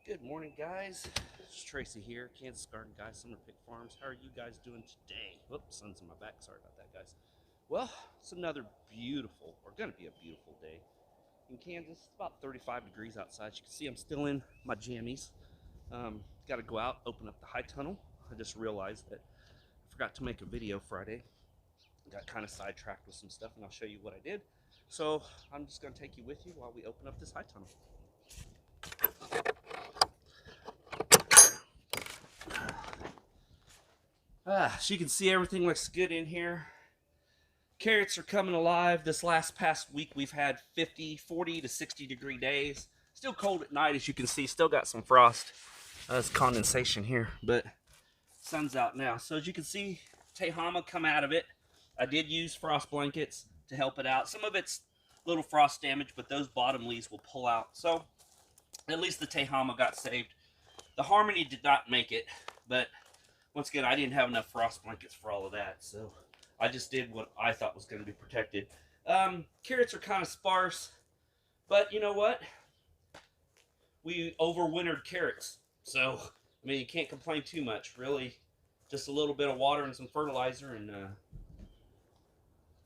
Good morning, guys. It's Tracy here, Kansas Garden Guy, Summer Pick Farms. How are you guys doing today? Whoops, sun's in my back. Sorry about that, guys. Well, it's another beautiful, or going to be a beautiful day in Kansas. It's about 35 degrees outside. You can see I'm still in my jammies. Got to go out, open up the high tunnel. I just realized that I forgot to make a video Friday. Got kind of sidetracked with some stuff, and I'll show you what I did. So I'm just going to take you with you while we open up this high tunnel. So you can see everything looks good in here. Carrots are coming alive. This past week we've had 40 to 60 degree days. Still cold at night, as you can see. Still got some frost. There's condensation here, but sun's out now. So as you can see, Tehama come out of it. I did use frost blankets to help it out. Some of it's little frost damage, but those bottom leaves will pull out. So at least the Tehama got saved. The Harmony did not make it, but once again, I didn't have enough frost blankets for all of that, so I just did what I thought was going to be protected. Carrots are kind of sparse, but you know what? We overwintered carrots, so I mean, you can't complain too much, really. Just a little bit of water and some fertilizer,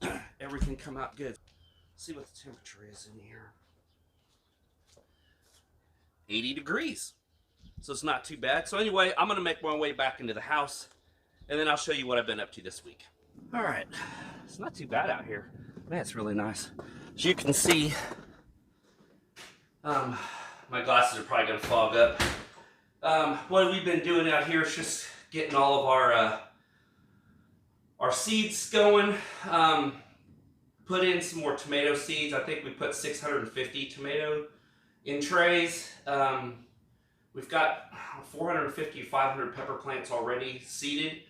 and everything come out good. Let's see what the temperature is in here. 80 degrees. So it's not too bad. So anyway, I'm going to make my way back into the house, and then I'll show you what I've been up to this week. All right. It's not too bad out here. Man, it's really nice. As you can see, my glasses are probably going to fog up. What we've been doing out here is just getting all of our seeds going. Put in some more tomato seeds. I think we put 650 tomato in trays. We've got 450, 500 pepper plants already seeded.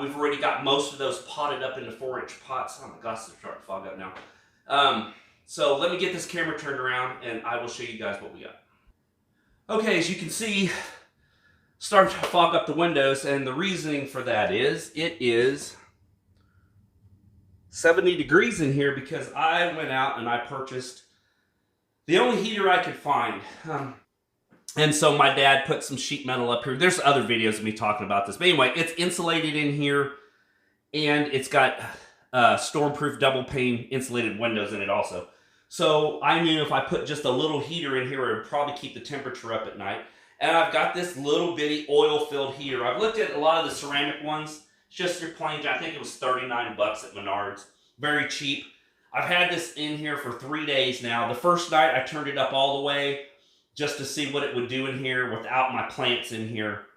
We've already got most of those potted up into 4-inch pots. Oh, my glasses are starting to fog up now. So let me get this camera turned around and I will show you guys what we got. Okay, as you can see, starting to fog up the windows, and the reasoning for that is, it is 70 degrees in here because I went out and I purchased the only heater I could find. And so my dad put some sheet metal up here. There's other videos of me talking about this. But anyway, it's insulated in here, and it's got storm-proof double pane insulated windows in it also. So I knew if I put just a little heater in here, it would probably keep the temperature up at night. And I've got this little bitty oil-filled heater. I've looked at a lot of the ceramic ones. It's just your plain, I think it was 39 bucks at Menards. Very cheap. I've had this in here for 3 days now. The first night I turned it up all the way just to see what it would do in here without my plants in here.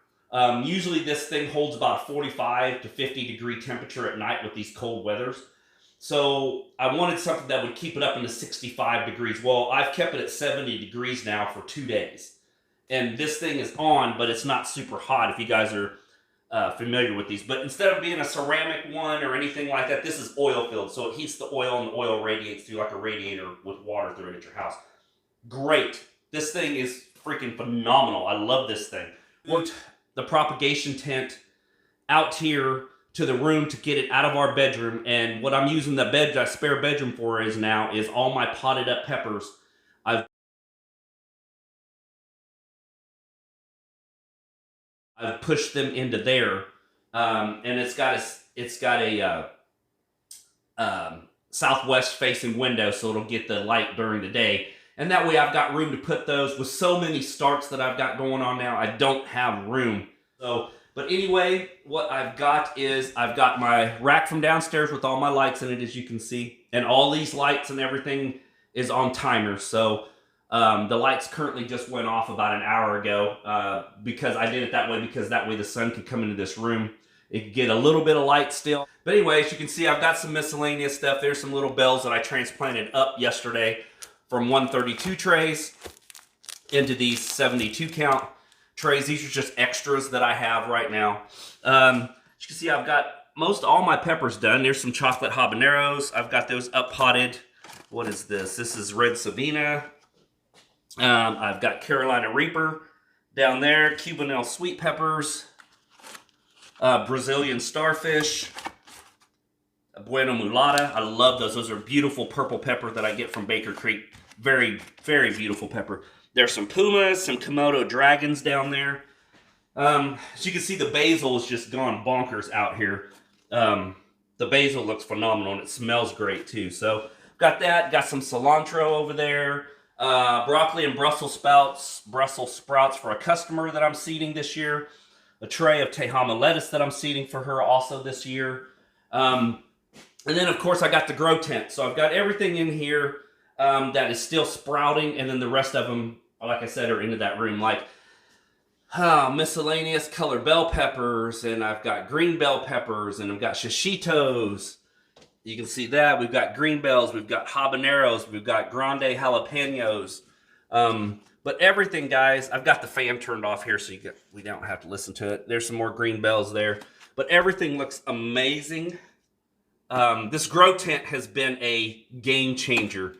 Usually this thing holds about a 45 to 50 degree temperature at night with these cold weathers. So I wanted something that would keep it up into 65 degrees. Well, I've kept it at 70 degrees now for 2 days. And this thing is on, but it's not super hot if you guys are familiar with these. But instead of being a ceramic one or anything like that, this is oil filled. So it heats the oil, and the oil radiates through like a radiator with water through it at your house. Great. This thing is freaking phenomenal. I love this thing. Worked the propagation tent out here to the room to get it out of our bedroom. And what I'm using the spare bedroom for is all my potted up peppers. I've pushed them into there, and it's got a southwest facing window, so it'll get the light during the day. And that way I've got room to put those. With so many starts that I've got going on now, I don't have room. But anyway, what I've got is I've got my rack from downstairs with all my lights in it, as you can see. And all these lights and everything is on timers. So the lights currently just went off about an hour ago because I did it that way, because that way the sun could come into this room. It could get a little bit of light still. But anyway, as you can see, I've got some miscellaneous stuff. There's some little bells that I transplanted up yesterday from 132 trays into these 72 count trays. These are just extras that I have right now. As you can see, I've got most all my peppers done. There's some chocolate habaneros. I've got those up potted. What is this? This is red Sabina. I've got Carolina Reaper down there, Cubanelle sweet peppers, Brazilian starfish, Bueno Mulata. I love those. Those are beautiful purple pepper that I get from Baker Creek. Very, very beautiful pepper. There's some Pumas, some Komodo dragons down there. As you can see, the basil has just gone bonkers out here. The basil looks phenomenal, and it smells great too. So got that. Got some cilantro over there. Broccoli and Brussels sprouts for a customer that I'm seeding this year. A tray of Tehama lettuce that I'm seeding for her also this year. And then, of course, I got the grow tent. So I've got everything in here that is still sprouting, and then the rest of them, like I said, are into that room. Like miscellaneous colored bell peppers, and I've got green bell peppers, and I've got shishitos. You can see that. We've got green bells, we've got habaneros, we've got grande jalapenos. But everything, guys, I've got the fan turned off here so we don't have to listen to it. There's some more green bells there. But everything looks amazing. This grow tent has been a game changer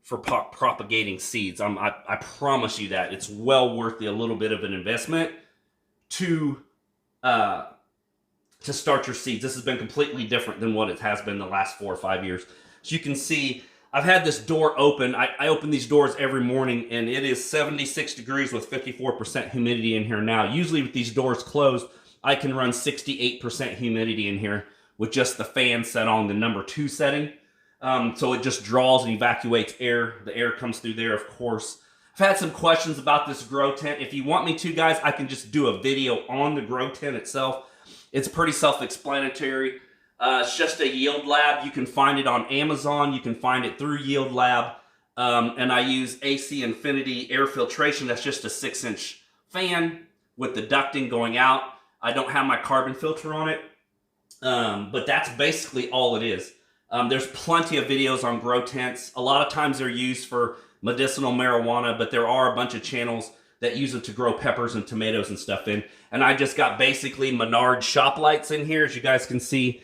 for propagating seeds. I promise you that. It's well worth a little bit of an investment to start your seeds. This has been completely different than what it has been the last 4 or 5 years. As you can see, I've had this door open. I open these doors every morning, and it is 76 degrees with 54% humidity in here now. Usually with these doors closed, I can run 68% humidity in here with just the fan set on the number 2 setting. So it just draws and evacuates air. The air comes through there, of course. I've had some questions about this grow tent. If you want me to, guys, I can just do a video on the grow tent itself. It's pretty self-explanatory. It's just a Yield Lab. You can find it on Amazon. You can find it through Yield Lab. And I use AC Infinity air filtration. That's just a 6-inch fan with the ducting going out. I don't have my carbon filter on it. But that's basically all it is. There's plenty of videos on grow tents. A lot of times they're used for medicinal marijuana, but there are a bunch of channels that use it to grow peppers and tomatoes and stuff in. And I just got basically Menard shop lights in here, as you guys can see.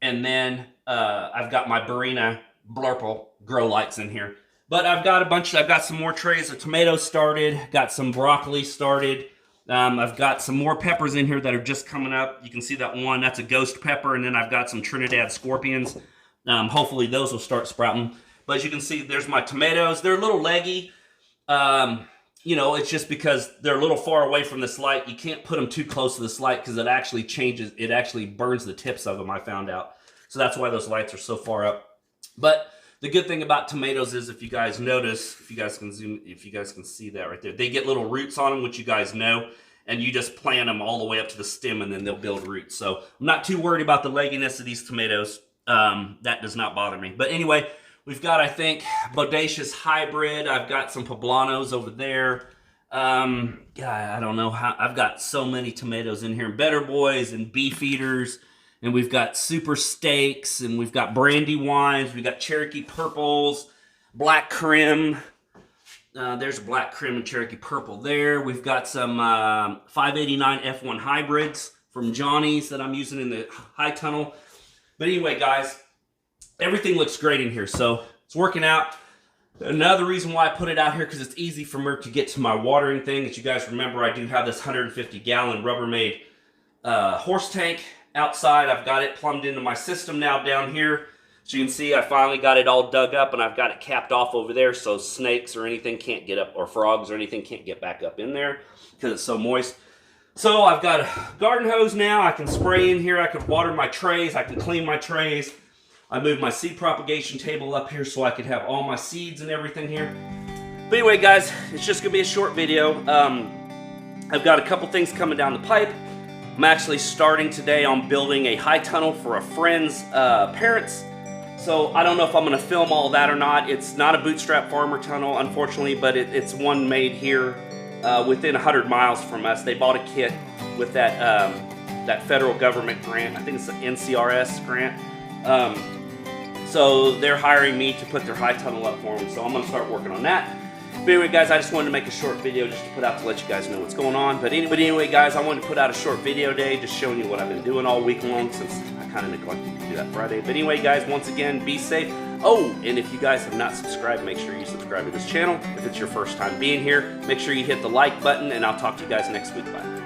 And then I've got my Barina Blurple grow lights in here. But I've got some more trays of tomatoes started, got some broccoli started. I've got some more peppers in here that are just coming up. You can see that one, that's a ghost pepper, and then I've got some Trinidad scorpions. Hopefully those will start sprouting. But as you can see, there's my tomatoes. They're a little leggy. You know, it's just because they're a little far away from this light. You can't put them too close to this light because it actually changes, it actually burns the tips of them, I found out. So that's why those lights are so far up. But the good thing about tomatoes is, if you guys notice, if you guys can zoom, if you guys can see that right there, they get little roots on them, which you guys know, and you just plant them all the way up to the stem and then they'll build roots. So I'm not too worried about the legginess of these tomatoes. That does not bother me. But anyway, we've got, I think, Bodacious Hybrid. I've got some Poblanos over there. Yeah, I don't know how. I've got so many tomatoes in here. Better Boys and Beefeaters. And we've got Super Steaks. And we've got Brandywines. We've got Cherokee Purples. Black Crim. There's Black Crim and Cherokee Purple there. We've got some 589 F1 Hybrids from Johnny's that I'm using in the high tunnel. But anyway, guys, everything looks great in here, so it's working out. Another reason why I put it out here, because it's easy for me to get to my watering thing. As you guys remember, I do have this 150-gallon Rubbermaid horse tank outside. I've got it plumbed into my system now down here. As you can see, I finally got it all dug up, and I've got it capped off over there so snakes or anything can't get up, or frogs or anything can't get back up in there because it's so moist. So I've got a garden hose now. I can spray in here. I can water my trays. I can clean my trays. I moved my seed propagation table up here so I could have all my seeds and everything here. But anyway, guys, it's just going to be a short video. I've got a couple things coming down the pipe. I'm actually starting today on building a high tunnel for a friend's parents. So I don't know if I'm going to film all that or not. It's not a bootstrap farmer tunnel, unfortunately, but it's one made here within 100 miles from us. They bought a kit with that federal government grant. I think it's an NCRS grant. So they're hiring me to put their high tunnel up for them. So I'm going to start working on that. But anyway, guys, I just wanted to make a short video just to put out to let you guys know what's going on. But anyway, guys, I wanted to put out a short video today just showing you what I've been doing all week long since I kind of neglected to do that Friday. But anyway, guys, once again, be safe. Oh, and if you guys have not subscribed, make sure you subscribe to this channel. If it's your first time being here, make sure you hit the like button, and I'll talk to you guys next week. Bye.